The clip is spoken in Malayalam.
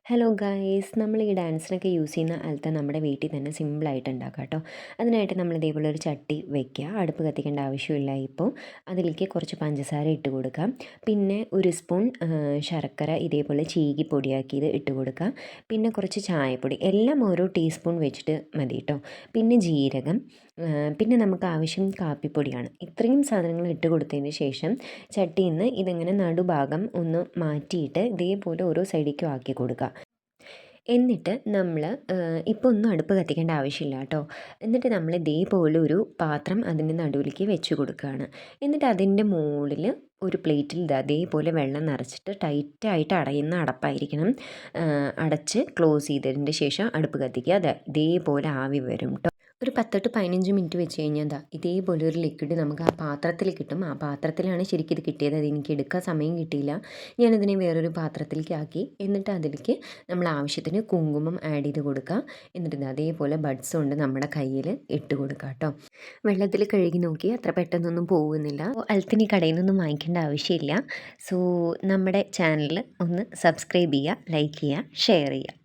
ഹലോ ഗായ്സ്, നമ്മൾ ഈ ഡാൻസിനൊക്കെ യൂസ് ചെയ്യുന്ന അലത്ത നമ്മുടെ വീട്ടിൽ തന്നെ സിമ്പിളായിട്ട് ഉണ്ടാക്കാം കേട്ടോ. അതിനായിട്ട് നമ്മൾ ഇതേപോലെ ഒരു ചട്ടി വെക്കുക. അടുപ്പ് കത്തിക്കേണ്ട ആവശ്യമില്ല. ഇപ്പോൾ അതിലേക്ക് കുറച്ച് പഞ്ചസാര ഇട്ട് കൊടുക്കാം. പിന്നെ ഒരു സ്പൂൺ ശർക്കര ഇതേപോലെ ചീകി പൊടിയാക്കിയത് ഇട്ട് കൊടുക്കാം. പിന്നെ കുറച്ച് ചായപ്പൊടി, എല്ലാം ഓരോ ടീസ്പൂൺ വെച്ചിട്ട് മതി കേട്ടോ. പിന്നെ ജീരകം, പിന്നെ നമുക്ക് ആവശ്യം കാപ്പിപ്പൊടിയാണ്. ഇത്രയും സാധനങ്ങൾ ഇട്ട് കൊടുത്തതിന് ശേഷം ചട്ടിയിൽ നിന്ന് ഇതിങ്ങനെ നടുഭാഗം ഒന്ന് മാറ്റിയിട്ട് ഇതേപോലെ ഓരോ സൈഡിലേക്കും ആക്കി കൊടുക്കുക. എന്നിട്ട് നമ്മൾ ഇപ്പോൾ ഒന്നും അടുപ്പ് കത്തിക്കേണ്ട ആവശ്യമില്ല കേട്ടോ. എന്നിട്ട് നമ്മൾ ഇതേപോലെ ഒരു പാത്രം അതിൻ്റെ നടുവിലേക്ക് വെച്ച് കൊടുക്കുകയാണ്. എന്നിട്ട് അതിൻ്റെ മുകളിൽ ഒരു പ്ലേറ്റിൽ അതേപോലെ വെള്ളം നിറച്ചിട്ട് ടൈറ്റായിട്ട് അടയുന്ന അടപ്പായിരിക്കണം. അടച്ച് ക്ലോസ് ചെയ്തതിൻ്റെ ശേഷം അടുപ്പ് കത്തിക്കുക. അത് ഇതേപോലെ ആവി വരും കേട്ടോ. ഒരു 10 to 15 മിനിറ്റ് വെച്ച് കഴിഞ്ഞാൽ ഇതേപോലെ ഒരു ലിക്വിഡ് നമുക്ക് ആ പാത്രത്തിൽ കിട്ടും. ആ പാത്രത്തിലാണ് ശരിക്കും ഇത് കിട്ടിയത്. അത് എനിക്ക് എടുക്കാൻ സമയം കിട്ടിയില്ല. ഞാനതിനെ വേറൊരു പാത്രത്തിലേക്ക് ആക്കി. എന്നിട്ട് അതിലേക്ക് നമ്മൾ ആവശ്യത്തിന് കുങ്കുമം ആഡ് ചെയ്ത് കൊടുക്കുക. എന്നിട്ട് അതേപോലെ ബഡ്സ് കൊണ്ട് നമ്മുടെ കയ്യിൽ ഇട്ട് കൊടുക്കുക കേട്ടോ. വെള്ളത്തിൽ കഴുകി നോക്കി അത്ര പെട്ടെന്നൊന്നും പോകുന്നില്ല. അൽത്തിനി കടയിൽ നിന്നൊന്നും വാങ്ങിക്കേണ്ട ആവശ്യമില്ല. സോ നമ്മുടെ ചാനൽ ഒന്ന് സബ്സ്ക്രൈബ് ചെയ്യുക, ലൈക്ക് ചെയ്യുക, ഷെയർ ചെയ്യുക.